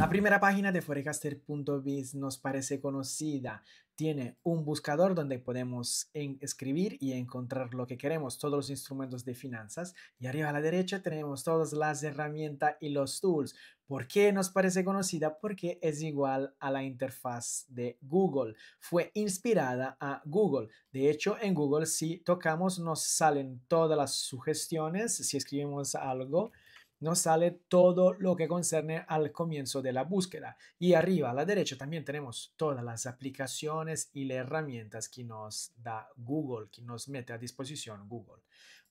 La primera página de forecaster.biz nos parece conocida. Tiene un buscador donde podemos escribir y encontrar lo que queremos, todos los instrumentos de finanzas. Y arriba a la derecha tenemos todas las herramientas y los tools. ¿Por qué nos parece conocida? Porque es igual a la interfaz de Google. Fue inspirada a Google. De hecho, en Google si tocamos nos salen todas las sugestiones, si escribimos algo nos sale todo lo que concerne al comienzo de la búsqueda. Y arriba a la derecha también tenemos todas las aplicaciones y las herramientas que nos da Google, que nos mete a disposición Google.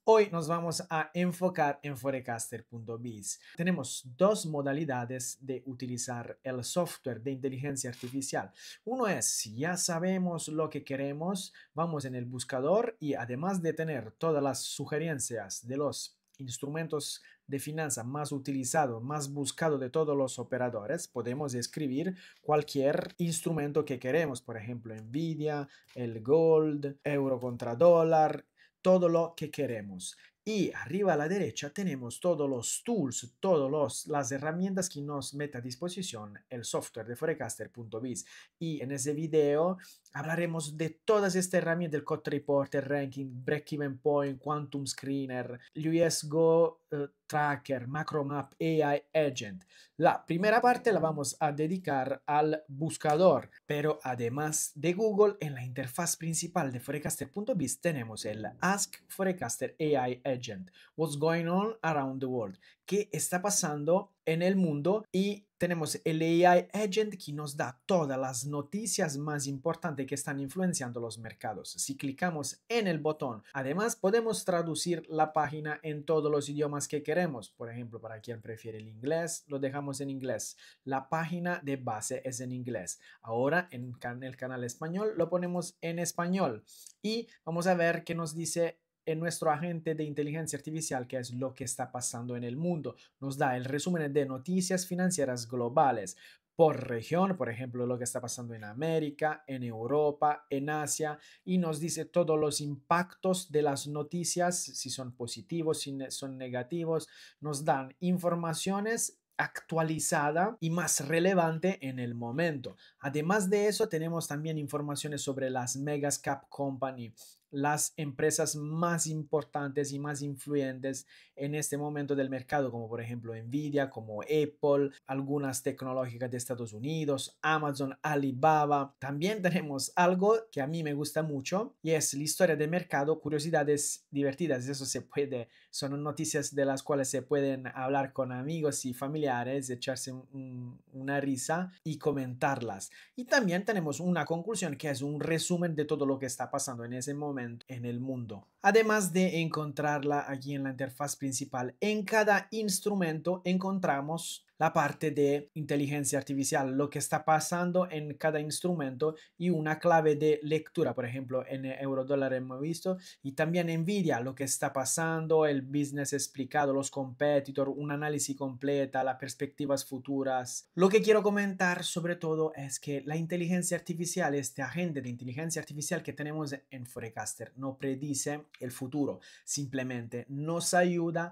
Hoy nos vamos a enfocar en forecaster.biz. Tenemos dos modalidades de utilizar el software de inteligencia artificial. Uno es, si ya sabemos lo que queremos, vamos en el buscador y además de tener todas las sugerencias de los instrumentos de finanzas más utilizado, más buscado de todos los operadores, podemos escribir cualquier instrumento que queremos, por ejemplo, Nvidia, el Gold, euro contra dólar, todo lo que queremos. Y arriba a la derecha tenemos todos los tools, todas las herramientas que nos mete a disposición el software de forecaster.biz. Y en ese video hablaremos de todas estas herramientas, el Cut Reporter, Ranking, Break-Even Point, Quantum Screener, US Go Tracker, Macromap, AI Agent. La primera parte la vamos a dedicar al buscador, pero además de Google, en la interfaz principal de forecaster.biz tenemos el Ask Forecaster AI Agent. What's going on around the world? ¿Qué está pasando en el mundo? Y tenemos el AI Agent que nos da todas las noticias más importantes que están influenciando los mercados. Si clicamos en el botón, además podemos traducir la página en todos los idiomas que queremos. Por ejemplo, para quien prefiere el inglés, lo dejamos en inglés. La página de base es en inglés. Ahora en el canal español lo ponemos en español y vamos a ver qué nos dice en nuestro agente de inteligencia artificial, que es lo que está pasando en el mundo. Nos da el resumen de noticias financieras globales por región, por ejemplo, lo que está pasando en América, en Europa, en Asia, y nos dice todos los impactos de las noticias, si son positivos, si son negativos, nos dan informaciones actualizada y más relevante en el momento. Además de eso, tenemos también informaciones sobre las megas cap company, las empresas más importantes y más influyentes en este momento del mercado, como por ejemplo Nvidia, como Apple, algunas tecnológicas de Estados Unidos, Amazon, Alibaba. También tenemos algo que a mí me gusta mucho y es la historia de mercado, curiosidades divertidas. Eso se puede, son noticias de las cuales se pueden hablar con amigos y familiares, echarse una risa y comentarlas. Y también tenemos una conclusión que es un resumen de todo lo que está pasando en ese momento en el mundo. Además de encontrarla aquí en la interfaz principal, en cada instrumento encontramos la parte de inteligencia artificial, lo que está pasando en cada instrumento y una clave de lectura, por ejemplo, en eurodólar hemos visto, y también Nvidia, lo que está pasando, el business explicado, los competitors, un análisis completa, las perspectivas futuras. Lo que quiero comentar sobre todo es que la inteligencia artificial, este agente de inteligencia artificial que tenemos en Forecaster, no predice el futuro, simplemente nos ayuda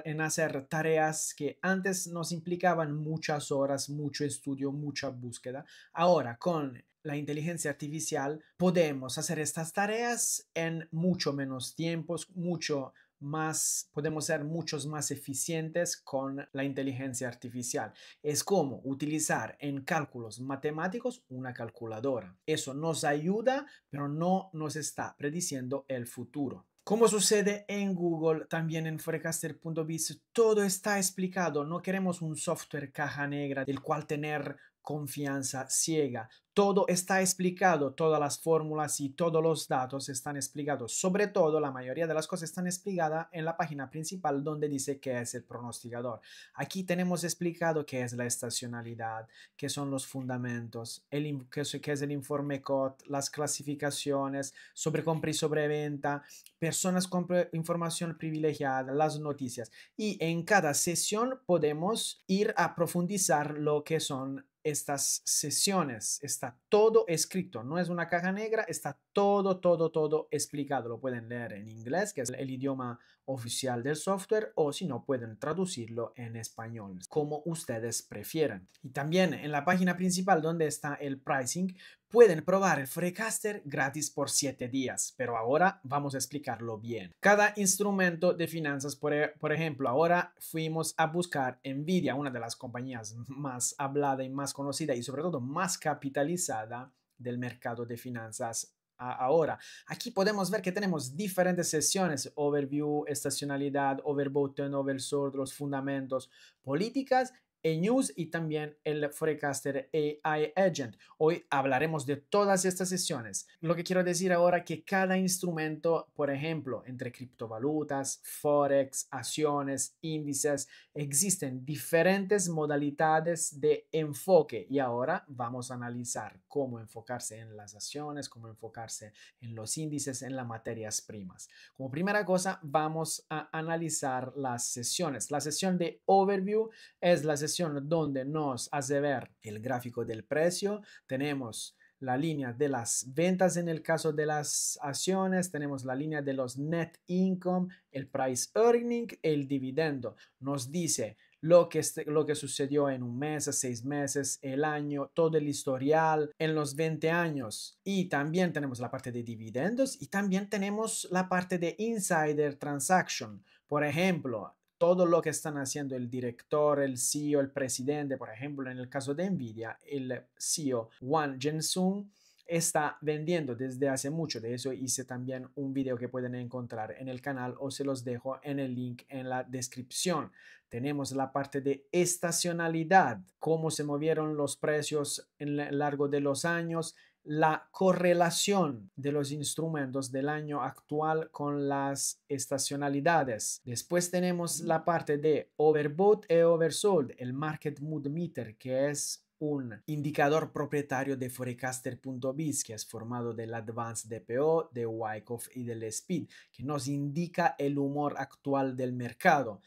en hacer tareas que antes nos implicaban muchas horas, mucho estudio, mucha búsqueda. Ahora con la inteligencia artificial podemos hacer estas tareas en mucho menos tiempos, mucho más, podemos ser muchos más eficientes con la inteligencia artificial. Es como utilizar en cálculos matemáticos una calculadora. Eso nos ayuda, pero no nos está prediciendo el futuro. Como sucede en Google, también en forecaster.biz, todo está explicado. No queremos un software caja negra del cual tener confianza ciega. Todo está explicado, todas las fórmulas y todos los datos están explicados. Sobre todo, la mayoría de las cosas están explicadas en la página principal donde dice qué es el pronosticador. Aquí tenemos explicado qué es la estacionalidad, qué son los fundamentos, qué es el informe COT, las clasificaciones, sobre compra y sobreventa, personas con información privilegiada, las noticias. Y en cada sesión podemos ir a profundizar lo que son estas sesiones. Está todo escrito, no es una caja negra, está todo explicado. Lo pueden leer en inglés, que es el idioma oficial del software, o si no, pueden traducirlo en español, como ustedes prefieran. Y también en la página principal donde está el pricing, pueden probar el Forecaster gratis por 7 días, pero ahora vamos a explicarlo bien. Cada instrumento de finanzas, por ejemplo, ahora fuimos a buscar Nvidia, una de las compañías más hablada y más conocida y sobre todo más capitalizada del mercado de finanzas ahora. Aquí podemos ver que tenemos diferentes sesiones: overview, estacionalidad, overbought, oversold, los fundamentos, políticas, news y también el Forecaster AI Agent. Hoy hablaremos de todas estas sesiones. Lo que quiero decir ahora es que cada instrumento, por ejemplo, entre criptovalutas, forex, acciones, índices, existen diferentes modalidades de enfoque y ahora vamos a analizar cómo enfocarse en las acciones, cómo enfocarse en los índices, en las materias primas. Como primera cosa, vamos a analizar las sesiones. La sesión de overview es la sesión donde nos hace ver el gráfico del precio. Tenemos la línea de las ventas en el caso de las acciones, tenemos la línea de los net income, el price earning, el dividendo. Nos dice lo que sucedió en un mes, 6 meses, el año, todo el historial en los 20 años. Y también tenemos la parte de dividendos y también tenemos la parte de insider transaction. Por ejemplo, todo lo que están haciendo el director, el CEO, el presidente. Por ejemplo, en el caso de Nvidia, el CEO Wang Jinsung está vendiendo desde hace mucho. De eso hice también un video que pueden encontrar en el canal o se los dejo en el link en la descripción. Tenemos la parte de estacionalidad, cómo se movieron los precios en lo largo de los años, la correlación de los instrumentos del año actual con las estacionalidades. Después tenemos la parte de overbought y oversold, el market mood meter, que es un indicador propietario de Forecaster.biz, que es formado del Advanced DPO, de Wyckoff y del Speed, que nos indica el humor actual del mercado.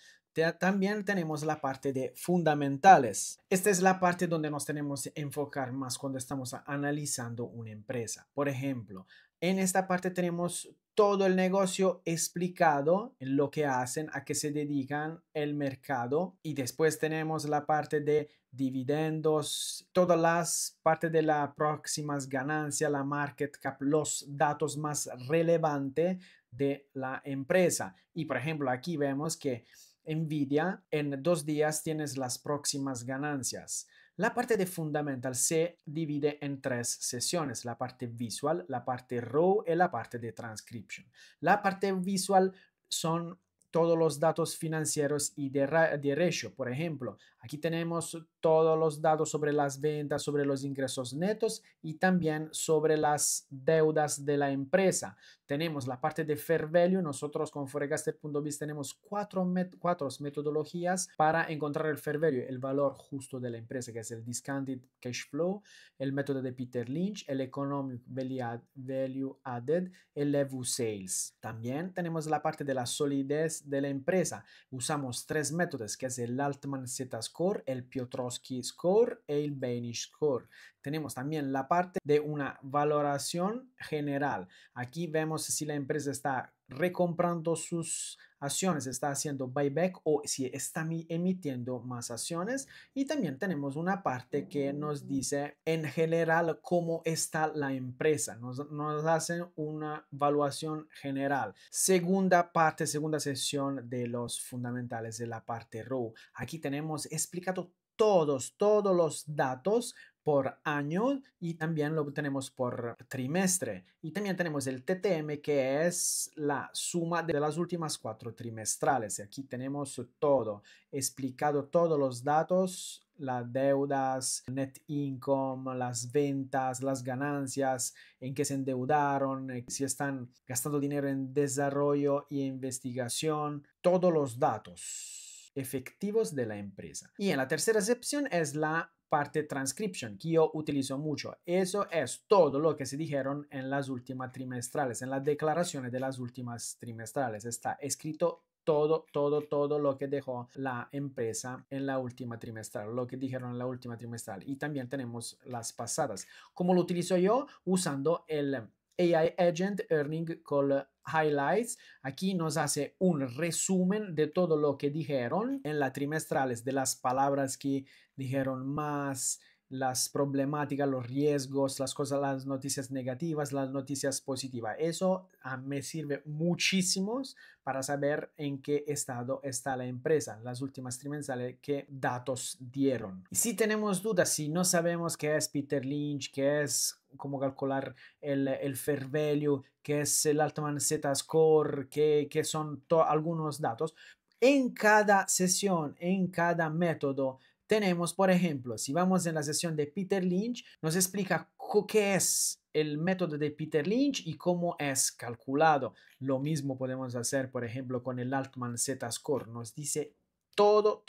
También tenemos la parte de fundamentales. Esta es la parte donde nos tenemos que enfocar más cuando estamos analizando una empresa. Por ejemplo, en esta parte tenemos todo el negocio explicado, en lo que hacen, a qué se dedican, el mercado, y después tenemos la parte de dividendos, todas las partes de las próximas ganancias, la market cap, los datos más relevantes de la empresa. Y por ejemplo, aquí vemos que Nvidia en 2 días tienes las próximas ganancias. La parte de fundamental se divide en 3 sesiones: la parte visual, la parte raw y la parte de transcription. La parte visual son todos los datos financieros y de ratio. Por ejemplo, aquí tenemos todos los datos sobre las ventas, sobre los ingresos netos y también sobre las deudas de la empresa. Tenemos la parte de fair value. Nosotros con Forecaster.biz tenemos 4 metodologías para encontrar el fair value, el valor justo de la empresa, que es el discounted cash flow, el método de Peter Lynch, el economic value added, el level sales. También tenemos la parte de la solidez de la empresa. Usamos 3 métodos, que es el Altman Z-Score, el Piotrowski Score y el Banish Score. Tenemos también la parte de una valoración general. Aquí vemos si la empresa está recomprando sus acciones, está haciendo buyback o si está emitiendo más acciones. Y también tenemos una parte que nos dice en general cómo está la empresa. Nos hacen una evaluación general. Segunda parte, segunda sesión de los fundamentales de la parte RAW. Aquí tenemos explicado todos los datos por año y también lo tenemos por trimestre. Y también tenemos el TTM, que es la suma de las últimas 4 trimestrales. Aquí tenemos todo explicado, todos los datos, las deudas, net income, las ventas, las ganancias, en qué se endeudaron, si están gastando dinero en desarrollo y investigación, todos los datos efectivos de la empresa. Y en la tercera sección es la parte transcription, que yo utilizo mucho. Eso es todo lo que se dijeron en las últimas trimestrales, en las declaraciones de las últimas trimestrales. Está escrito todo lo que dejó la empresa en la última trimestral, lo que dijeron en la última trimestral. Y también tenemos las pasadas. ¿Cómo lo utilizo yo? Usando el AI Agent Earning Call Highlights. Aquí nos hace un resumen de todo lo que dijeron en las trimestrales, de las palabras que dijeron más, las problemáticas, los riesgos, las cosas, las noticias negativas, las noticias positivas. Eso me sirve muchísimo para saber en qué estado está la empresa, las últimas trimestrales, qué datos dieron. Y si tenemos dudas, si no sabemos qué es Peter Lynch, qué es cómo calcular el fair value, qué es el Altman Z-score, qué son algunos datos, en cada sesión, en cada método, tenemos, por ejemplo, si vamos en la sesión de Peter Lynch, nos explica qué es el método de Peter Lynch y cómo es calculado. Lo mismo podemos hacer, por ejemplo, con el Altman Z-score. Nos dice todo.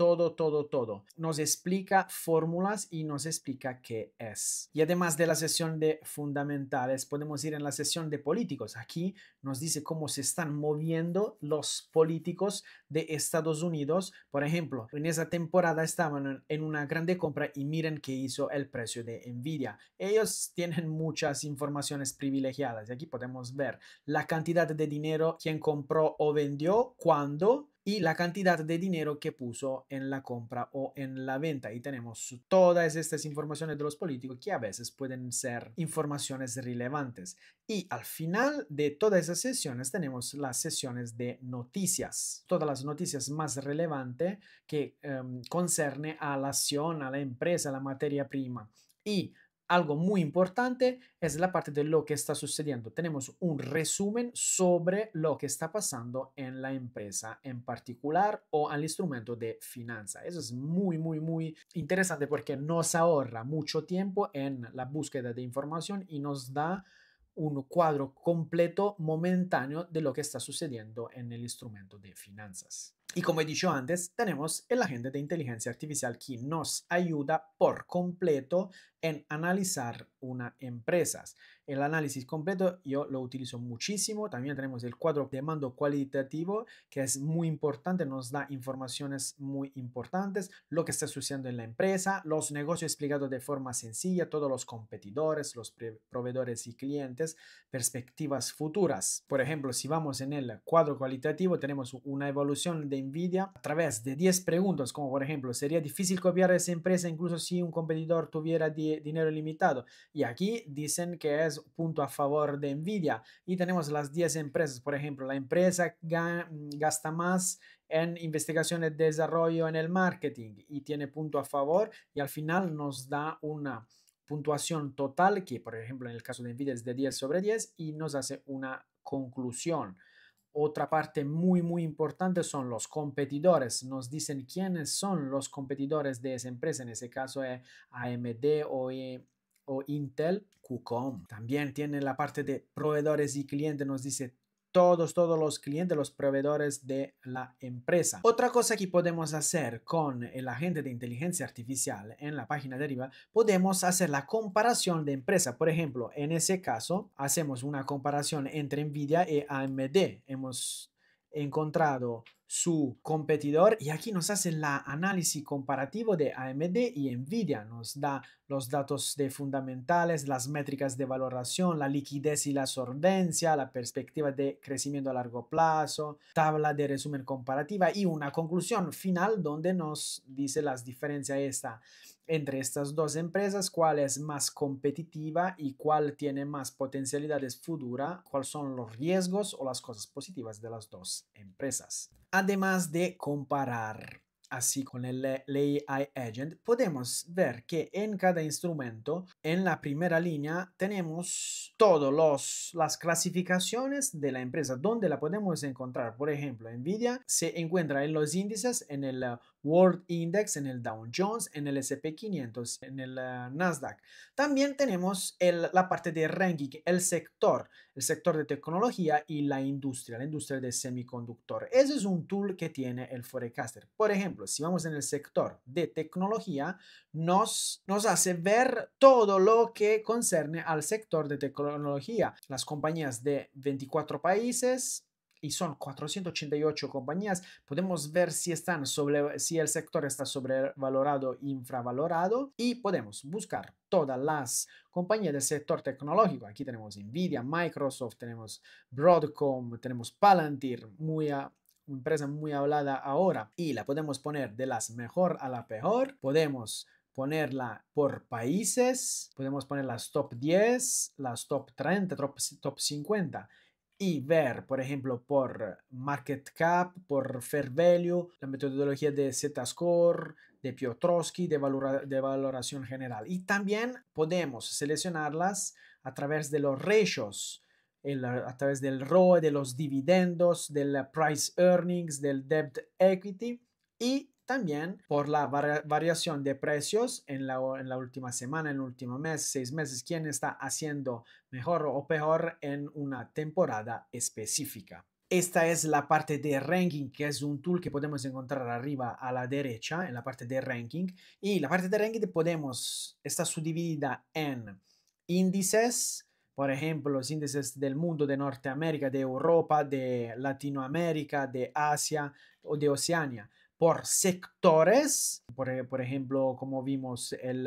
Nos explica fórmulas y nos explica qué es. Y además de la sesión de fundamentales, podemos ir en la sesión de políticos. Aquí nos dice cómo se están moviendo los políticos de Estados Unidos. Por ejemplo, en esa temporada estaban en una grande compra y miren qué hizo el precio de Nvidia. Ellos tienen muchas informaciones privilegiadas. Y aquí podemos ver la cantidad de dinero, quién compró o vendió, cuándo, y la cantidad de dinero que puso en la compra o en la venta. Y tenemos todas estas informaciones de los políticos que a veces pueden ser informaciones relevantes. Y al final de todas esas sesiones tenemos las sesiones de noticias. Todas las noticias más relevantes que concerne a la acción, a la empresa, a la materia prima. Y algo muy importante es la parte de lo que está sucediendo. Tenemos un resumen sobre lo que está pasando en la empresa en particular o al instrumento de finanza. Eso es muy interesante porque nos ahorra mucho tiempo en la búsqueda de información y nos da un cuadro completo momentáneo de lo que está sucediendo en el instrumento de finanzas. Y como he dicho antes, tenemos el agente de inteligencia artificial que nos ayuda por completo en analizar una empresa. El análisis completo yo lo utilizo muchísimo. También tenemos el cuadro de mando cualitativo, que es muy importante, nos da informaciones muy importantes, lo que está sucediendo en la empresa, los negocios explicados de forma sencilla, todos los competidores, los proveedores y clientes, perspectivas futuras. Por ejemplo, si vamos en el cuadro cualitativo, tenemos una evolución de Nvidia a través de 10 preguntas, como por ejemplo, ¿sería difícil copiar esa empresa incluso si un competidor tuviera dinero limitado? Y aquí dicen que es punto a favor de Nvidia. Y tenemos las 10 empresas, por ejemplo, la empresa gasta más en investigación y desarrollo en el marketing y tiene punto a favor, y al final nos da una puntuación total que, por ejemplo, en el caso de Nvidia es de 10 sobre 10 y nos hace una conclusión. Otra parte muy importante son los competidores. Nos dicen quiénes son los competidores de esa empresa. En ese caso es AMD o Intel, Qualcomm. También tiene la parte de proveedores y clientes. Nos dice todos los clientes, los proveedores de la empresa. Otra cosa que podemos hacer con el agente de inteligencia artificial en la página de arriba, podemos hacer la comparación de empresa. Por ejemplo, en ese caso, hacemos una comparación entre Nvidia y AMD. Hemos encontrado su competidor y aquí nos hace el análisis comparativo de AMD y Nvidia. Nos da los datos de fundamentales, las métricas de valoración, la liquidez y la solvencia, la perspectiva de crecimiento a largo plazo, tabla de resumen comparativa y una conclusión final donde nos dice las diferencias entre estas dos empresas, cuál es más competitiva y cuál tiene más potencialidades futuras, cuáles son los riesgos o las cosas positivas de las dos empresas. Además de comparar así con el AI Agent, podemos ver que en cada instrumento, en la primera línea, tenemos todas las clasificaciones de la empresa, donde la podemos encontrar. Por ejemplo, Nvidia se encuentra en los índices, en el World Index, en el Dow Jones, en el S&P 500, en el Nasdaq. También tenemos la parte de ranking, el sector de tecnología y la industria de semiconductor. Ese es un tool que tiene el Forecaster. Por ejemplo, si vamos en el sector de tecnología, nos hace ver todo lo que concerne al sector de tecnología. Las compañías de 24 países, y son 488 compañías, podemos ver si si el sector está sobrevalorado, infravalorado, y podemos buscar todas las compañías del sector tecnológico. Aquí tenemos Nvidia, Microsoft, tenemos Broadcom, tenemos Palantir, una empresa muy hablada ahora, y la podemos poner de las mejor a la peor. Podemos ponerla por países, podemos poner las top 10, las top 30, top 50 y ver, por ejemplo, por market cap, por fair value, la metodología de Z-Score, de Piotrowski, de valoración general. Y también podemos seleccionarlas a través de los ratios, a través del ROE, de los dividendos, del price earnings, del debt equity, y también por la variación de precios en la última semana, en el último mes, 6 meses, quién está haciendo mejor o peor en una temporada específica. Esta es la parte de ranking, que es un tool que podemos encontrar arriba a la derecha, en la parte de ranking. Y la parte de ranking está subdividida en índices, por ejemplo, los índices del mundo, de Norteamérica, de Europa, de Latinoamérica, de Asia o de Oceania, por sectores, por ejemplo, como vimos el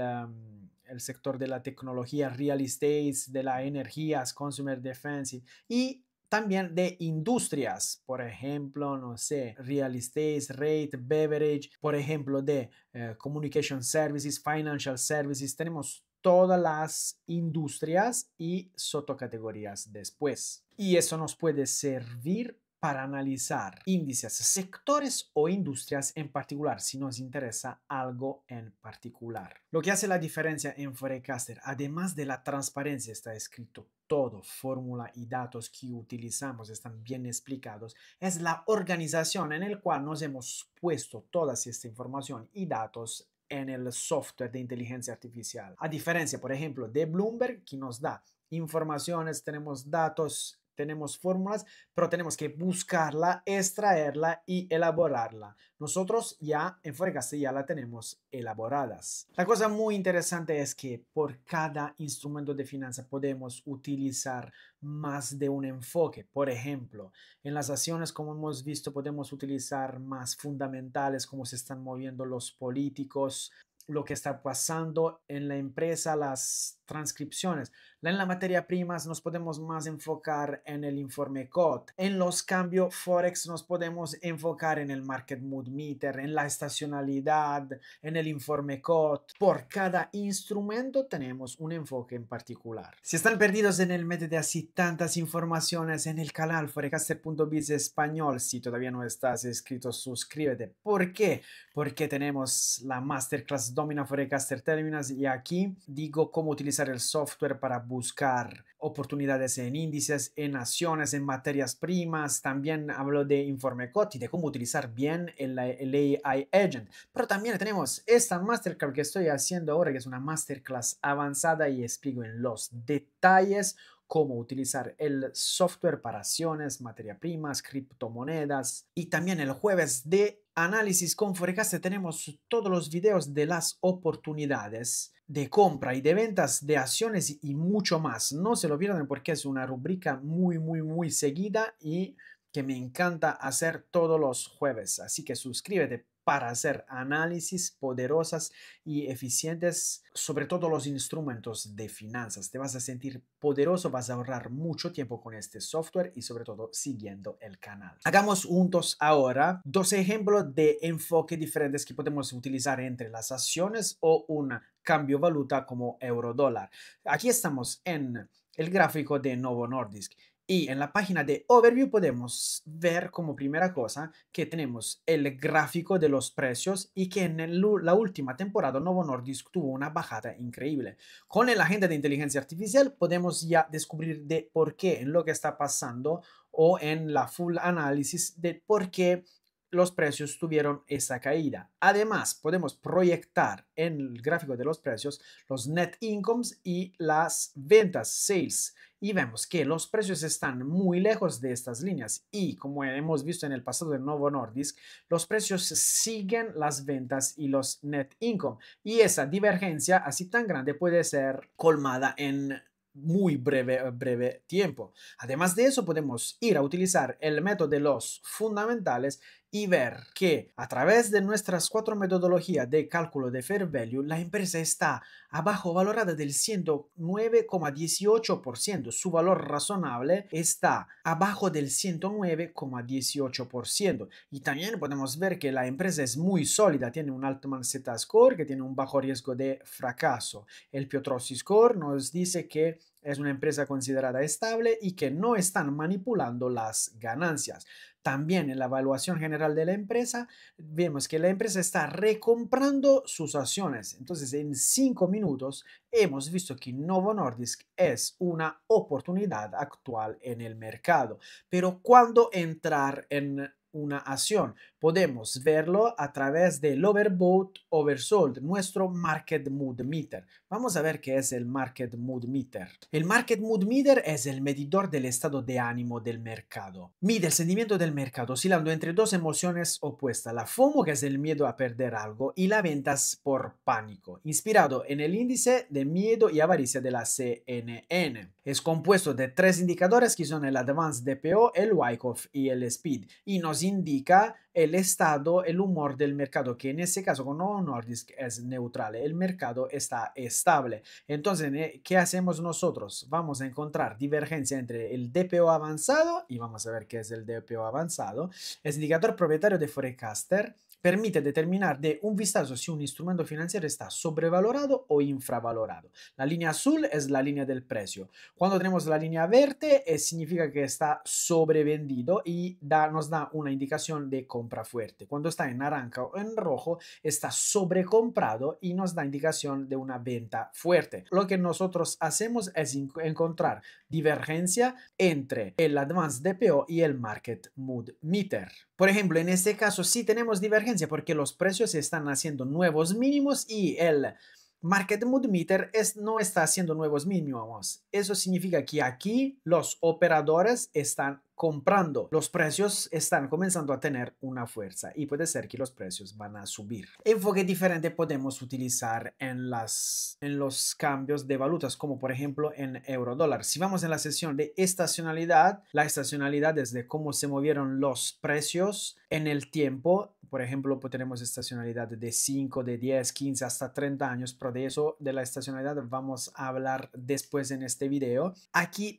sector de la tecnología, real estate, de las energías, consumer defense, y también de industrias, por ejemplo, no sé, real estate, rate, beverage, por ejemplo, de communication services, financial services. Tenemos todas las industrias y subcategorías después. Y eso nos puede servir para analizar índices, sectores o industrias en particular, si nos interesa algo en particular. Lo que hace la diferencia en Forecaster, además de la transparencia, está escrito todo, fórmula y datos que utilizamos están bien explicados, es la organización en el cual nos hemos puesto toda esta información y datos en el software de inteligencia artificial. A diferencia, por ejemplo, de Bloomberg, que nos da informaciones, tenemos datos, tenemos fórmulas, pero tenemos que buscarla, extraerla y elaborarla. Nosotros ya en Forecaster ya la tenemos elaboradas. La cosa muy interesante es que por cada instrumento de finanza podemos utilizar más de un enfoque. Por ejemplo, en las acciones, como hemos visto, podemos utilizar más fundamentales, cómo se están moviendo los políticos, lo que está pasando en la empresa, las transcripciones. En la materia primas nos podemos más enfocar en el informe COT. En los cambios Forex nos podemos enfocar en el Market Mood Meter, en la estacionalidad, en el informe COT. Por cada instrumento tenemos un enfoque en particular. Si están perdidos en el medio de así tantas informaciones en el canal forecaster.biz español, si todavía no estás inscrito, suscríbete. ¿Por qué? Porque tenemos la Masterclass Domina Forecaster Terminals y aquí digo cómo utilizar el software para buscar oportunidades en índices, en acciones, en materias primas. También hablo de informe COT y de cómo utilizar bien el AI Agent. Pero también tenemos esta Masterclass que estoy haciendo ahora, que es una Masterclass avanzada y explico en los detalles cómo utilizar el software para acciones, materia primas, criptomonedas. Y también el jueves de análisis con Forecaster tenemos todos los videos de las oportunidades de compra y de ventas de acciones y mucho más. No se lo pierdan porque es una rubrica muy seguida y que me encanta hacer todos los jueves. Así que suscríbete para hacer análisis poderosas y eficientes sobre todos los instrumentos de finanzas. Te vas a sentir poderoso, vas a ahorrar mucho tiempo con este software y sobre todo siguiendo el canal. Hagamos juntos ahora 2 ejemplos de enfoque diferentes que podemos utilizar entre las acciones o un cambio valuta como euro dólar. Aquí estamos en el gráfico de Novo Nordisk. Y en la página de Overview podemos ver como primera cosa que tenemos el gráfico de los precios y que en la última temporada Novo Nordisk tuvo una bajada increíble. Con el agente de inteligencia artificial podemos ya descubrir de por qué en lo que está pasando o en la full análisis de por qué los precios tuvieron esa caída. Además, podemos proyectar en el gráfico de los precios los net incomes y las ventas, sales. Y vemos que los precios están muy lejos de estas líneas y como hemos visto en el pasado de Novo Nordisk, los precios siguen las ventas y los net income y esa divergencia así tan grande puede ser colmada en muy breve tiempo. Además de eso, podemos ir a utilizar el método de los fundamentales y ver que a través de nuestras 4 metodologías de cálculo de fair value, la empresa está abajo valorada del 109,18%. Su valor razonable está abajo del 109,18%. Y también podemos ver que la empresa es muy sólida, tiene un Altman Z-Score que tiene un bajo riesgo de fracaso. El Piotrowski Score nos dice que es una empresa considerada estable y que no están manipulando las ganancias. También en la evaluación general de la empresa vemos que la empresa está recomprando sus acciones. Entonces, en 5 minutos hemos visto que Novo Nordisk es una oportunidad actual en el mercado. Pero ¿cuándo entrar en una acción? Podemos verlo a través del overbought, oversold, nuestro market mood meter. Vamos a ver qué es el market mood meter. El market mood meter es el medidor del estado de ánimo del mercado. Mide el sentimiento del mercado oscilando entre dos emociones opuestas, la FOMO, que es el miedo a perder algo, y la ventas por pánico, inspirado en el índice de miedo y avaricia de la CNN. Es compuesto de 3 indicadores que son el Advanced DPO, el Wyckoff y el Speed, y nos indica el estado, el humor del mercado, que en este caso con Novo Nordisk es neutral, el mercado está estable. Entonces, ¿qué hacemos nosotros? Vamos a encontrar divergencia entre el DPO avanzado, y vamos a ver qué es el DPO avanzado, es indicador propietario de Forecaster, permite determinar de un vistazo si un instrumento financiero está sobrevalorado o infravalorado. La línea azul es la línea del precio. Cuando tenemos la línea verde, significa que está sobrevendido y nos da una indicación de compra fuerte. Cuando está en naranja o en rojo, está sobrecomprado y nos da indicación de una venta fuerte. Lo que nosotros hacemos es encontrar divergencia entre el Advanced DPO y el Market Mood Meter. Por ejemplo, en este caso sí tenemos divergencia porque los precios están haciendo nuevos mínimos y el Market Mood Meter no está haciendo nuevos mínimos. Eso significa que aquí los operadores están comprando. Los precios están comenzando a tener una fuerza y puede ser que los precios van a subir. Enfoque diferente podemos utilizar en los cambios de valutas, como por ejemplo en euro dólar. Si vamos en la sesión de estacionalidad, la estacionalidad es de cómo se movieron los precios en el tiempo. Por ejemplo, tenemos estacionalidad de 5, de 10, 15 hasta 30 años, pero de eso, de la estacionalidad, vamos a hablar después en este video. Aquí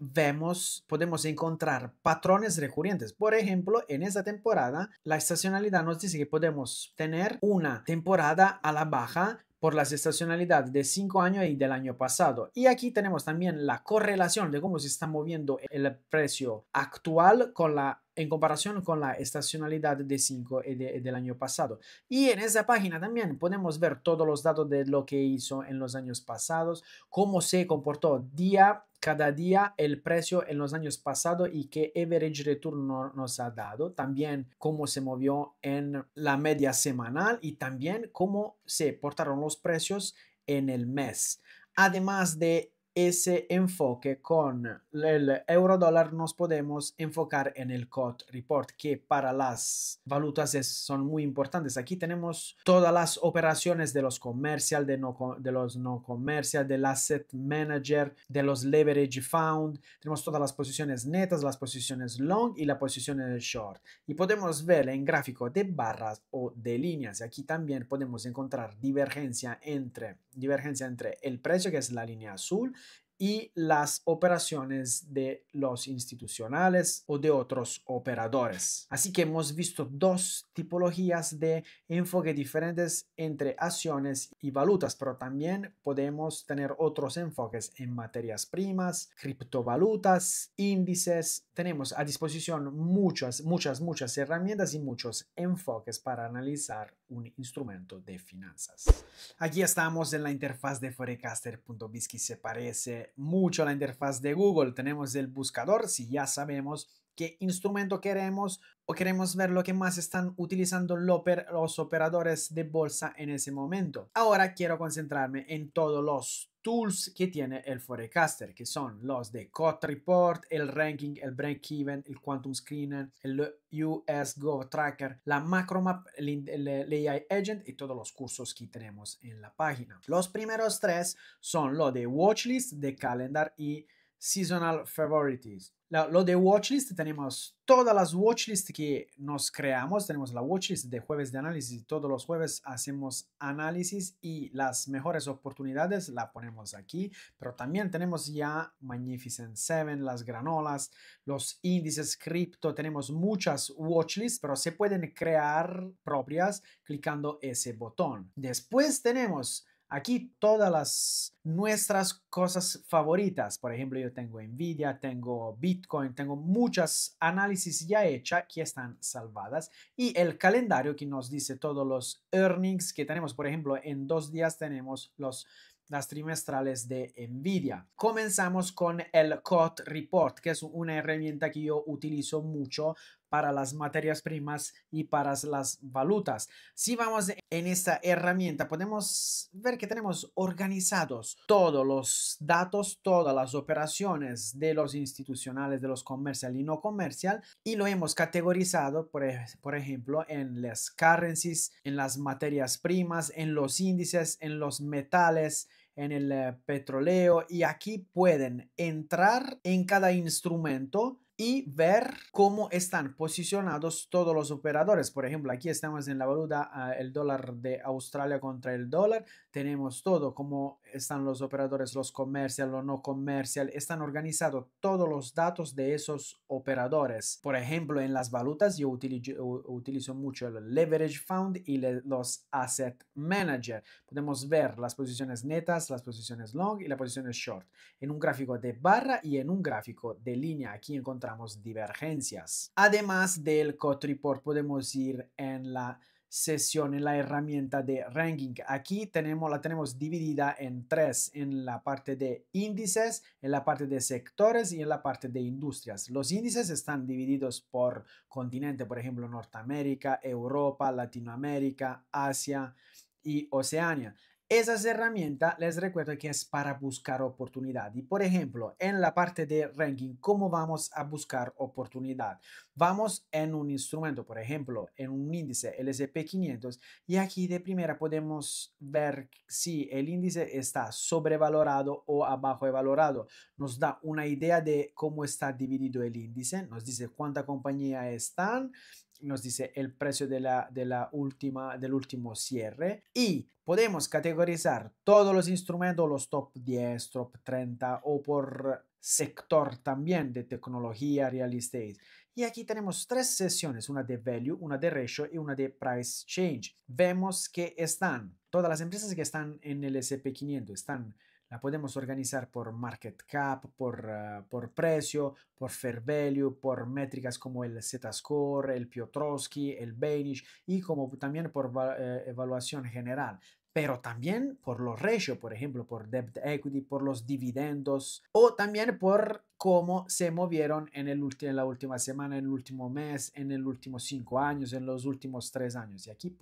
podemos encontrar patrones recurrentes. Por ejemplo, en esta temporada, la estacionalidad nos dice que podemos tener una temporada a la baja por las estacionalidades de 5 años y del año pasado. Y aquí tenemos también la correlación de cómo se está moviendo el precio actual en comparación con la estacionalidad de 5 del año pasado. Y en esa página también podemos ver todos los datos de lo que hizo en los años pasados, cómo se comportó cada día el precio en los años pasados y qué average return nos ha dado. También cómo se movió en la media semanal y también cómo se portaron los precios en el mes. Además de ese enfoque con el euro dólar, nos podemos enfocar en el COT report, que para las valutas son muy importantes. Aquí tenemos todas las operaciones de los comercial, de los no comercial, del asset manager, de los leverage found. Tenemos todas las posiciones netas, las posiciones long y la posición short. Y podemos ver en gráfico de barras o de líneas. Aquí también podemos encontrar divergencia entre el precio, que es la línea azul, y las operaciones de los institucionales o de otros operadores. Así que hemos visto 2 tipologías de enfoque diferentes entre acciones y valutas, pero también podemos tener otros enfoques en materias primas, criptovalutas, índices. Tenemos a disposición muchas herramientas y muchos enfoques para analizar un instrumento de finanzas. Aquí estamos en la interfaz de Forecaster.biz, que se parece mucho a la interfaz de Google. Tenemos el buscador, si ya sabemos qué instrumento queremos o queremos ver lo que más están utilizando los operadores de bolsa en ese momento. Ahora quiero concentrarme en todos los tools que tiene el Forecaster, que son los de Cut Report, el Ranking, el Break-Even, el Quantum Screener, el US Go Tracker, la Macromap, el AI Agent y todos los cursos que tenemos en la página. Los primeros tres son lo de Watchlist, de Calendar y Seasonal Favorites. Lo de watchlist, tenemos todas las watchlists que nos creamos. Tenemos la watchlist de jueves de análisis. Todos los jueves hacemos análisis y las mejores oportunidades la ponemos aquí. Pero también tenemos ya Magnificent Seven, las granolas, los índices cripto. Tenemos muchas watchlists, pero se pueden crear propias clicando ese botón. Después tenemos aquí todas nuestras cosas favoritas. Por ejemplo, yo tengo Nvidia, tengo Bitcoin, tengo muchas análisis ya hechas que están salvadas y el calendario que nos dice todos los earnings que tenemos. Por ejemplo, en 2 días tenemos las trimestrales de Nvidia. Comenzamos con el Cut Report, que es una herramienta que yo utilizo mucho para las materias primas y para las valutas. Si vamos en esta herramienta, podemos ver que tenemos organizados todos los datos, todas las operaciones de los institucionales, de los comercial y no comercial, y lo hemos categorizado, por ejemplo, en las currencies, en las materias primas, en los índices, en los metales, en el petróleo, y aquí pueden entrar en cada instrumento y ver cómo están posicionados todos los operadores. Por ejemplo, aquí estamos en la valuta, el dólar de Australia contra el dólar. Tenemos todo, cómo están los operadores, los comercial, los no comercial. Están organizados todos los datos de esos operadores. Por ejemplo, en las valutas yo utilizo mucho el Leverage Fund y los Asset Manager. Podemos ver las posiciones netas, las posiciones long y las posiciones short en un gráfico de barra y en un gráfico de línea. Aquí encontramos divergencias. Además del Cut Report, podemos ir en la sesión, en la herramienta de ranking. Aquí la tenemos dividida en 3, en la parte de índices, en la parte de sectores y en la parte de industrias. Los índices están divididos por continente, por ejemplo, Norteamérica, Europa, Latinoamérica, Asia y Oceanía. Esas herramientas les recuerdo que es para buscar oportunidad. Y por ejemplo, en la parte de ranking, ¿cómo vamos a buscar oportunidad? Vamos en un instrumento, por ejemplo, en un índice S&P 500 y aquí de primera podemos ver si el índice está sobrevalorado o abajo valorado. Nos da una idea de cómo está dividido el índice, nos dice cuántas compañías están, nos dice el precio del último cierre y podemos categorizar todos los instrumentos, los top 10, top 30 o por sector también de tecnología, real estate. Y aquí tenemos 3 sesiones, una de value, una de ratio y una de price change. Vemos que están todas las empresas que están en el S&P 500, la podemos organizar por market cap, por precio, por fair value, por métricas como el Z-score, el Piotrowski, el Banish y como también por evaluación general. Pero también por los ratios, por ejemplo, por debt equity, por los dividendos o también por cómo se movieron en la última semana, en el último mes, en los últimos 5 años, en los últimos 3 años. Y aquí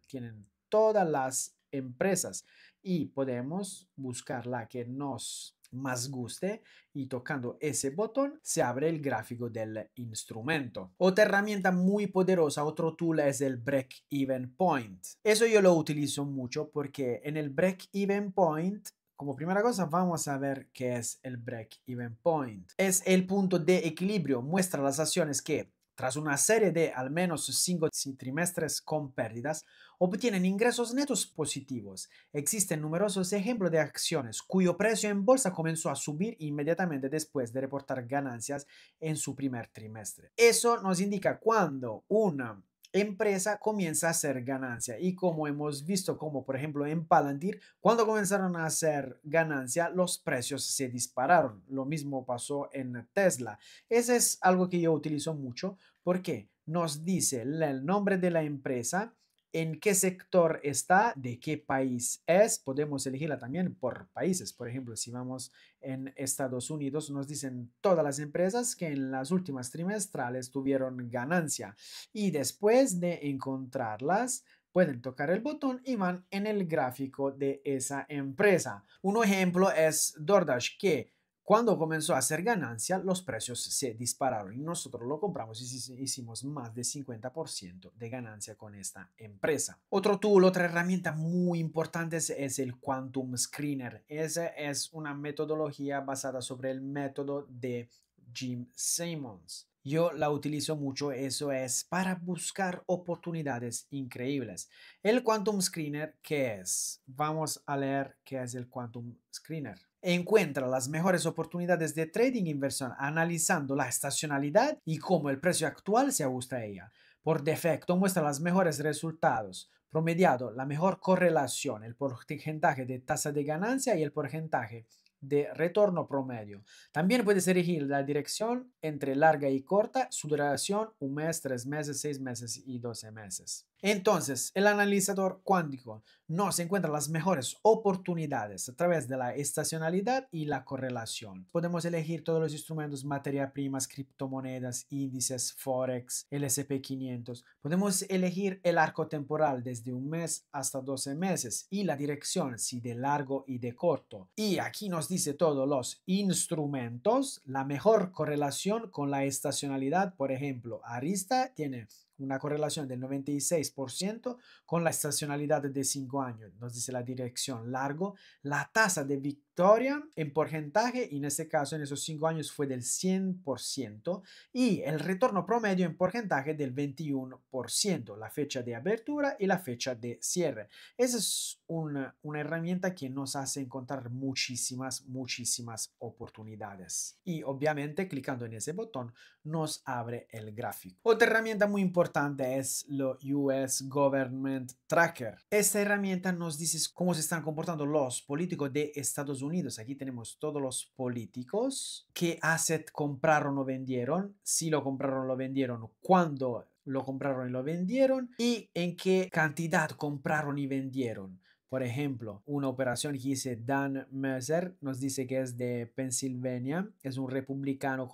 tienen todas las empresas y podemos buscar la que nos más guste y tocando ese botón se abre el gráfico del instrumento. Otra herramienta muy poderosa, otro tool es el Break-Even Point. Eso yo lo utilizo mucho porque en el Break-Even Point, como primera cosa, vamos a ver qué es el Break-Even Point. Es el punto de equilibrio, muestra las acciones que tras una serie de al menos 5 trimestres con pérdidas, obtienen ingresos netos positivos. Existen numerosos ejemplos de acciones cuyo precio en bolsa comenzó a subir inmediatamente después de reportar ganancias en su primer trimestre. Eso nos indica cuando una empresa comienza a hacer ganancia y como hemos visto como por ejemplo en Palantir, cuando comenzaron a hacer ganancia los precios se dispararon. Lo mismo pasó en Tesla. Ese es algo que yo utilizo mucho porque nos dice el nombre de la empresa en qué sector está, de qué país es. Podemos elegirla también por países. Por ejemplo, si vamos en Estados Unidos, nos dicen todas las empresas que en las últimas trimestrales tuvieron ganancia y después de encontrarlas, pueden tocar el botón y van en el gráfico de esa empresa. Un ejemplo es DoorDash, que cuando comenzó a hacer ganancia, los precios se dispararon y nosotros lo compramos y hicimos más de 50% de ganancia con esta empresa. Otro tool, otra herramienta muy importante es el Quantum Screener. Esa es una metodología basada sobre el método de Jim Simons. Yo la utilizo mucho, eso es para buscar oportunidades increíbles. El Quantum Screener, ¿qué es? Vamos a leer qué es el Quantum Screener. Encuentra las mejores oportunidades de trading e inversión analizando la estacionalidad y cómo el precio actual se ajusta a ella. Por defecto muestra los mejores resultados, promediado la mejor correlación, el porcentaje de tasa de ganancia y el porcentaje de retorno promedio. También puedes elegir la dirección entre larga y corta, su duración 1 mes, 3 meses, 6 meses y 12 meses. Entonces, el analizador cuántico nos encuentra las mejores oportunidades a través de la estacionalidad y la correlación. Podemos elegir todos los instrumentos, materia primas, criptomonedas, índices, forex, el S&P 500. Podemos elegir el arco temporal desde 1 mes hasta 12 meses y la dirección, si de largo y de corto. Y aquí nos dice todos los instrumentos, la mejor correlación con la estacionalidad. Por ejemplo, Arista tiene una correlación del 96% con la estacionalidad de 5 años. Nos dice la dirección largo, la tasa de victoria en porcentaje, y en este caso en esos 5 años fue del 100%, y el retorno promedio en porcentaje del 21%, la fecha de apertura y la fecha de cierre. Esa es una herramienta que nos hace encontrar muchísimas oportunidades. Y obviamente clicando en ese botón nos abre el gráfico. Otra herramienta muy importante es lo US Government Tracker. Esta herramienta nos dice cómo se están comportando los políticos de Estados Unidos. Aquí tenemos todos los políticos, qué asset compraron o vendieron, si lo compraron o lo vendieron, cuándo lo compraron y lo vendieron y en qué cantidad compraron y vendieron. Por ejemplo, una operación que dice Dan Mercer, nos dice que es de Pensilvania, es un republicano,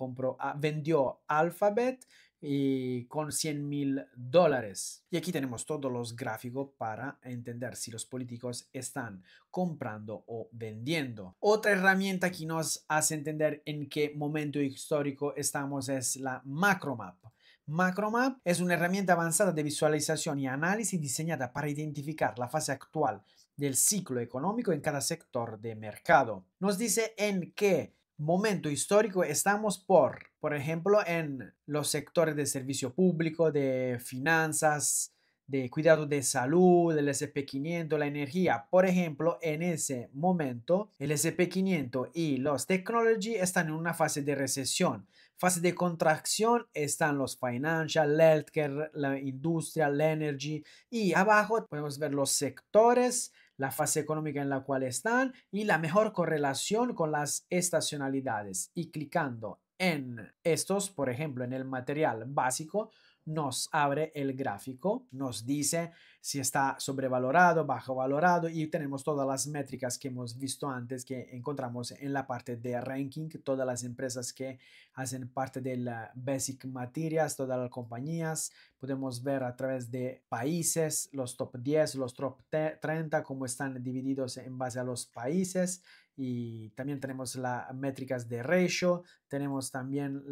vendió Alphabet y con $100,000. Y aquí tenemos todos los gráficos para entender si los políticos están comprando o vendiendo. Otra herramienta que nos hace entender en qué momento histórico estamos es la Macromap. Macromap es una herramienta avanzada de visualización y análisis diseñada para identificar la fase actual del ciclo económico en cada sector de mercado. Nos dice en qué momento histórico estamos por ejemplo, en los sectores de servicio público, de finanzas, de cuidado de salud, el S&P 500, la energía. Por ejemplo, en ese momento, el S&P 500 y los technology están en una fase de recesión. Fase de contracción están los financial, healthcare, la industria, la energy. Y abajo podemos ver los sectores, la fase económica en la cual están y la mejor correlación con las estacionalidades. Y clicando en estos, por ejemplo, en el material básico, nos abre el gráfico, nos dice si está sobrevalorado, bajo valorado y tenemos todas las métricas que hemos visto antes que encontramos en la parte de ranking, todas las empresas que hacen parte de la Basic Materials, todas las compañías. Podemos ver a través de países, los top 10, los top 30, cómo están divididos en base a los países. Y también tenemos las métricas de ratio, tenemos también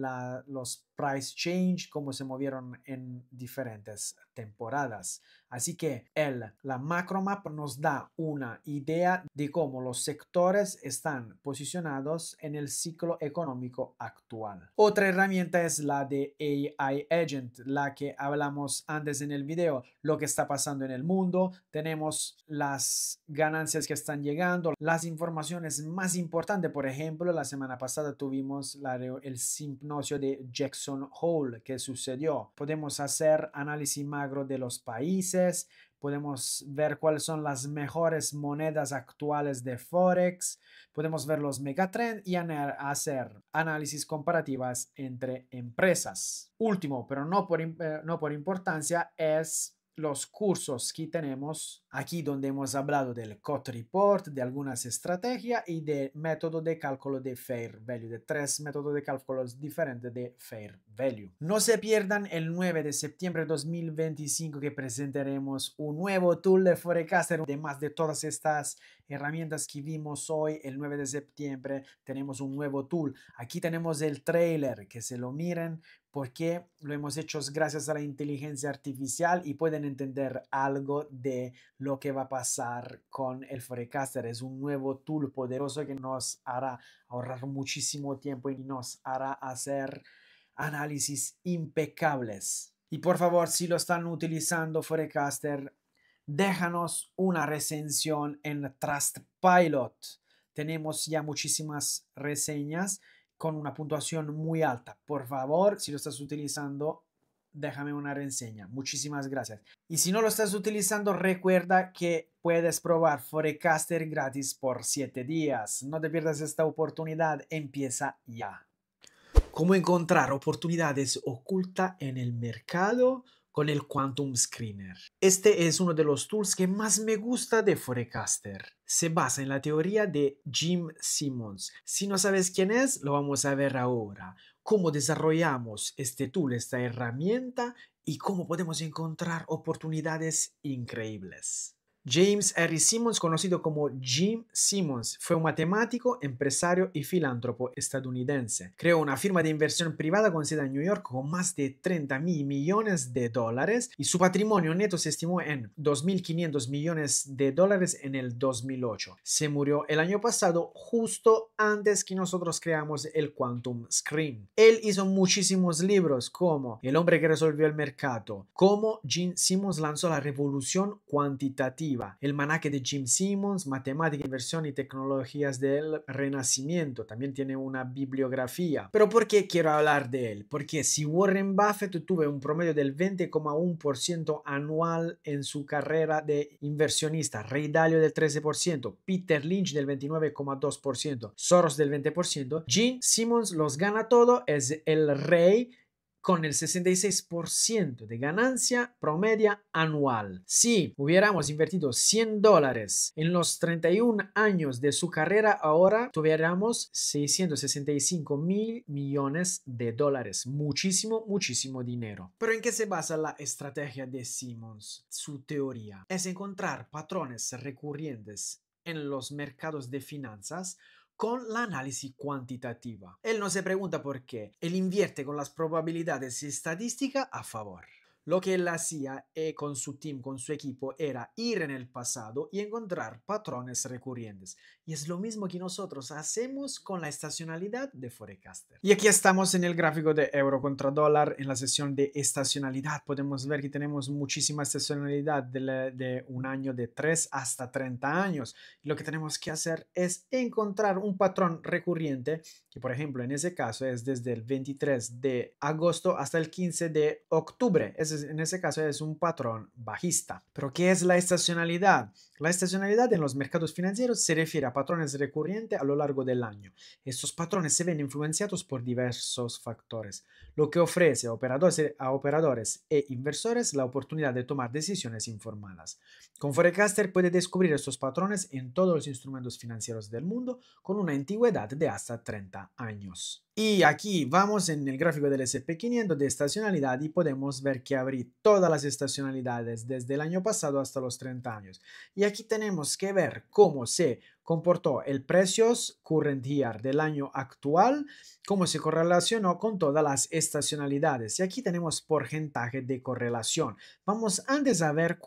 los price change, cómo se movieron en diferentes temporadas. Así que la macromap nos da una idea de cómo los sectores están posicionados en el ciclo económico actual. Otra herramienta es la de AI Agent, la que hablamos antes en el video, lo que está pasando en el mundo. Tenemos las ganancias que están llegando, las informaciones más importantes. Por ejemplo, la semana pasada tuvimos el simposio de Jackson Hole que sucedió. Podemos hacer análisis macro de los países, podemos ver cuáles son las mejores monedas actuales de Forex, podemos ver los megatrends y hacer análisis comparativas entre empresas. Último, pero no por importancia, es los cursos que tenemos aquí donde hemos hablado del COT Report, de algunas estrategias y de método de cálculo de Fair Value, de 3 métodos de cálculos diferentes de Fair Value. No se pierdan el 9 de septiembre de 2025 que presentaremos un nuevo tool de Forecaster. Además de todas estas herramientas que vimos hoy, el 9 de septiembre tenemos un nuevo tool. Aquí tenemos el trailer, que se lo miren porque lo hemos hecho gracias a la inteligencia artificial y pueden entender algo de lo que va a pasar con el Forecaster. Es un nuevo tool poderoso que nos hará ahorrar muchísimo tiempo y nos hará hacer análisis impecables. Y por favor, si lo están utilizando Forecaster, déjanos una recensión en Trustpilot. Tenemos ya muchísimas reseñas con una puntuación muy alta. Por favor, si lo estás utilizando, déjame una reseña. Muchísimas gracias. Y si no lo estás utilizando, recuerda que puedes probar Forecaster gratis por 7 días. No te pierdas esta oportunidad. Empieza ya. ¿Cómo encontrar oportunidades ocultas en el mercado con el Quantum Screener? Este es uno de los tools que más me gusta de Forecaster. Se basa en la teoría de Jim Simons. Si no sabes quién es, lo vamos a ver ahora. Cómo desarrollamos este tool, esta herramienta y cómo podemos encontrar oportunidades increíbles. James R. Simons, conocido como Jim Simons, fue un matemático, empresario y filántropo estadounidense. Creó una firma de inversión privada con sede en New York con más de 30.000 millones de dólares y su patrimonio neto se estimó en 2.500 millones de dólares en el 2008. Se murió el año pasado, justo antes que nosotros creamos el Quantum Screen. Él hizo muchísimos libros como El hombre que resolvió el mercado, cómo Jim Simons lanzó la revolución cuantitativa, el almanaque de Jim Simons, matemática, inversión y tecnologías del renacimiento. También tiene una bibliografía. Pero ¿por qué quiero hablar de él? Porque si Warren Buffett tuvo un promedio del 20,1% anual en su carrera de inversionista, Ray Dalio del 13%, Peter Lynch del 29,2%, Soros del 20%, Jim Simons los gana todo, es el rey con el 66% de ganancia promedia anual. Si hubiéramos invertido $100 en los 31 años de su carrera, ahora tuviéramos 665.000 millones de dólares. Muchísimo, muchísimo dinero. Pero ¿en qué se basa la estrategia de Simons? Su teoría es encontrar patrones recurrentes en los mercados de finanzas con la análisis cuantitativa. Él no se pregunta por qué, él invierte con las probabilidades estadísticas a favor. Lo que él hacía con su team, con su equipo, era ir en el pasado y encontrar patrones recurrentes. Y es lo mismo que nosotros hacemos con la estacionalidad de Forecaster. Y aquí estamos en el gráfico de euro contra dólar. En la sesión de estacionalidad podemos ver que tenemos muchísima estacionalidad de un año de 3 hasta 30 años. Y lo que tenemos que hacer es encontrar un patrón recurrente, que por ejemplo en ese caso es desde el 23 de agosto hasta el 15 de octubre. En ese caso es un patrón bajista. ¿Pero qué es la estacionalidad? La estacionalidad en los mercados financieros se refiere a patrones recurrentes a lo largo del año. Estos patrones se ven influenciados por diversos factores, lo que ofrece a operadores e inversores la oportunidad de tomar decisiones informadas. Con Forecaster puede descubrir estos patrones en todos los instrumentos financieros del mundo con una antigüedad de hasta 30 años. Y aquí vamos en el gráfico del S&P 500 de estacionalidad y podemos ver que abrí todas las estacionalidades desde el año pasado hasta los 30 años. Y aquí tenemos que ver cómo se comportó el precios current year del año actual, cómo se correlacionó con todas las estacionalidades. Y aquí tenemos porcentaje de correlación. Vamos antes a ver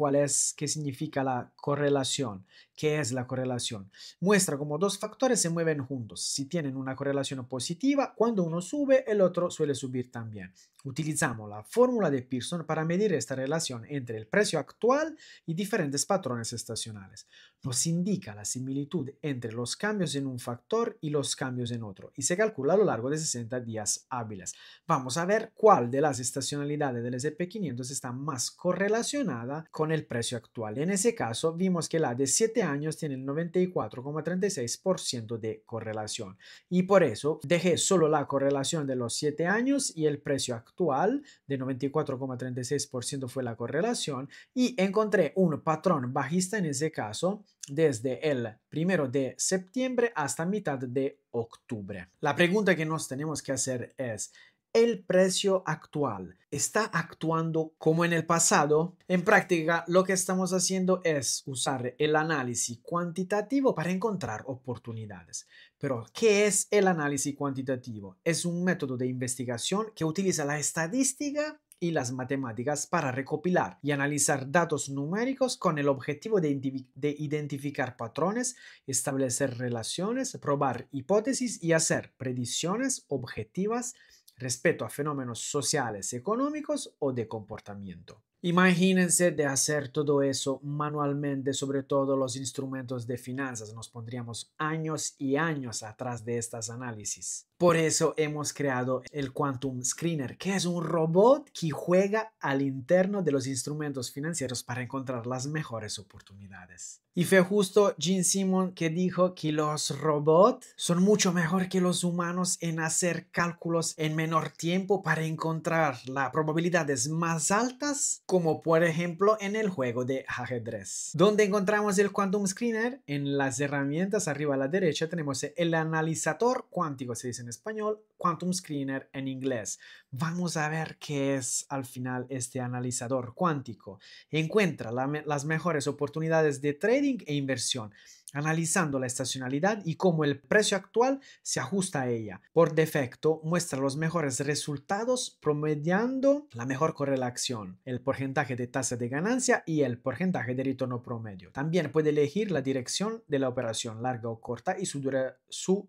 qué significa la correlación. ¿Qué es la correlación? Muestra cómo dos factores se mueven juntos. Si tienen una correlación positiva, cuando uno sube, el otro suele subir también. Utilizamos la fórmula de Pearson para medir esta relación entre el precio actual y diferentes patrones estacionales. Nos indica la similitud entre los cambios en un factor y los cambios en otro y se calcula a lo largo de 60 días hábiles. Vamos a ver cuál de las estacionalidades del S&P 500 está más correlacionada con el precio actual. En ese caso, vimos que la de 7 años tiene el 94,36% de correlación. Y por eso dejé solo la correlación de los 7 años y el precio actual de 94,36% fue la correlación y encontré un patrón bajista en ese caso desde el 1 de septiembre hasta mitad de octubre. La pregunta que nos tenemos que hacer es, ¿el precio actual está actuando como en el pasado? En práctica, lo que estamos haciendo es usar el análisis cuantitativo para encontrar oportunidades. Pero, ¿qué es el análisis cuantitativo? Es un método de investigación que utiliza la estadística y las matemáticas para recopilar y analizar datos numéricos con el objetivo de identificar patrones, establecer relaciones, probar hipótesis y hacer predicciones objetivas respecto a fenómenos sociales, económicos o de comportamiento. Imagínense de hacer todo eso manualmente sobre todo los instrumentos de finanzas. Nos pondríamos años y años atrás de estas análisis. Por eso hemos creado el Quantum Screener, que es un robot que juega al interno de los instrumentos financieros para encontrar las mejores oportunidades. Y fue justo Gene Simon que dijo que los robots son mucho mejor que los humanos en hacer cálculos en menor tiempo para encontrar las probabilidades más altas, como por ejemplo en el juego de ajedrez. ¿Dónde encontramos el Quantum Screener? En las herramientas arriba a la derecha tenemos el analizador cuántico, se dice en español, Quantum Screener en inglés. Vamos a ver qué es al final este analizador cuántico. Encuentra las mejores oportunidades de trading e inversión, analizando la estacionalidad y cómo el precio actual se ajusta a ella. Por defecto, muestra los mejores resultados promediando la mejor correlación, el porcentaje de tasa de ganancia y el porcentaje de retorno promedio. También puede elegir la dirección de la operación, larga o corta, y su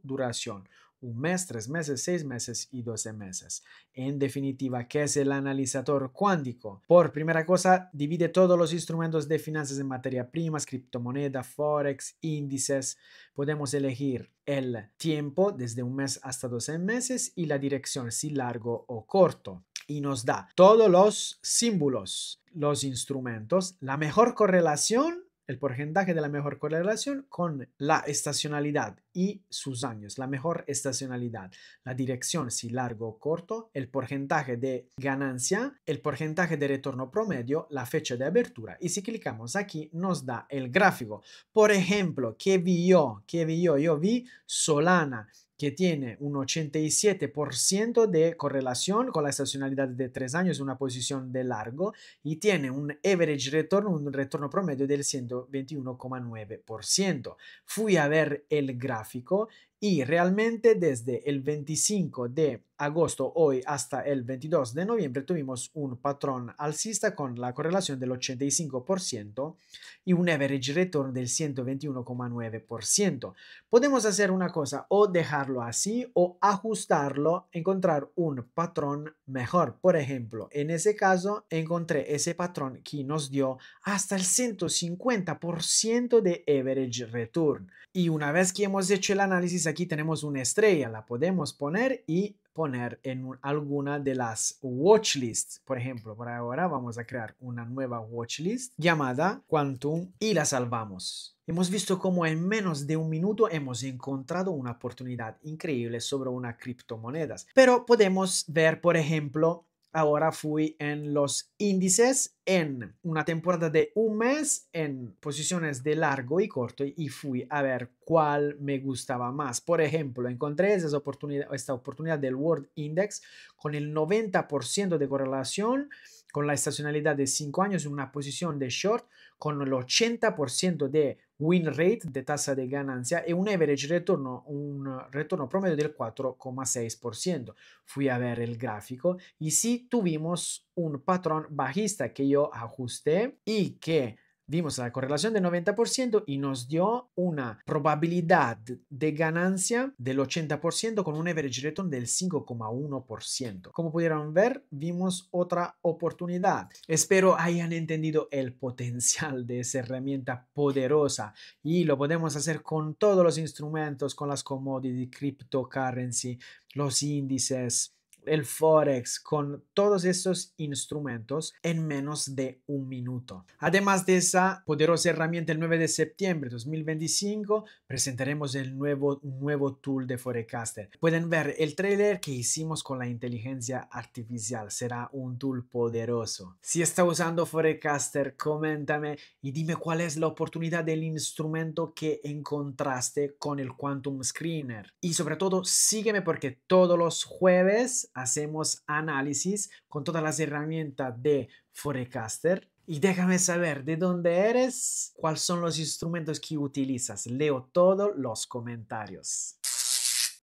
duración. 1 mes, 3 meses, 6 meses y 12 meses. En definitiva, ¿qué es el analizador cuántico? Por primera cosa, divide todos los instrumentos de finanzas en materia primas, criptomoneda, forex, índices. Podemos elegir el tiempo desde 1 mes hasta 12 meses y la dirección si largo o corto. Y nos da todos los símbolos, los instrumentos, la mejor correlación, el porcentaje de la mejor correlación con la estacionalidad y sus años, la mejor estacionalidad, la dirección si largo o corto, el porcentaje de ganancia, el porcentaje de retorno promedio, la fecha de abertura, y si clicamos aquí nos da el gráfico. Por ejemplo, ¿qué vi yo? Yo vi Solana, que tiene un 87% de correlación con la estacionalidad de 3 años, una posición de largo, y tiene un average return, un retorno promedio del 121,9%. Fui a ver el gráfico y realmente desde el 25 de agosto hoy hasta el 22 de noviembre tuvimos un patrón alcista con la correlación del 85% y un average return del 121,9%. Podemos hacer una cosa, o dejarlo así o ajustarlo, encontrar un patrón mejor. Por ejemplo, en ese caso encontré ese patrón que nos dio hasta el 150% de average return. Y una vez que hemos hecho el análisis, aquí tenemos una estrella, la podemos poner y poner en alguna de las watchlists. Por ejemplo, por ahora vamos a crear una nueva watchlist llamada Quantum y la salvamos. Hemos visto cómo en menos de un minuto hemos encontrado una oportunidad increíble sobre una criptomonedas. Pero podemos ver, por ejemplo, ahora fui en los índices en una temporada de 1 mes en posiciones de largo y corto y fui a ver cuál me gustaba más. Por ejemplo, encontré esta oportunidad del World Index con el 90% de correlación con la estacionalidad de 5 años en una posición de short con el 80% de win rate, de tasa de ganancia, y un average retorno, un retorno promedio del 4,6%. Fui a ver el gráfico y sí tuvimos un patrón bajista que yo ajusté y que vimos la correlación del 90% y nos dio una probabilidad de ganancia del 80% con un average return del 5,1%. Como pudieron ver, vimos otra oportunidad. Espero hayan entendido el potencial de esa herramienta poderosa y lo podemos hacer con todos los instrumentos, con las commodities, cryptocurrency, los índices, el Forex con todos estos instrumentos en menos de un minuto. Además de esa poderosa herramienta, el 9 de septiembre de 2025 presentaremos el nuevo tool de Forecaster. Pueden ver el trailer que hicimos con la inteligencia artificial. Será un tool poderoso. Si está usando Forecaster, coméntame y dime cuál es la oportunidad del instrumento que encontraste con el Quantum Screener. Y sobre todo, sígueme porque todos los jueves hacemos análisis con todas las herramientas de Forecaster. Y déjame saber de dónde eres, cuáles son los instrumentos que utilizas. Leo todos los comentarios.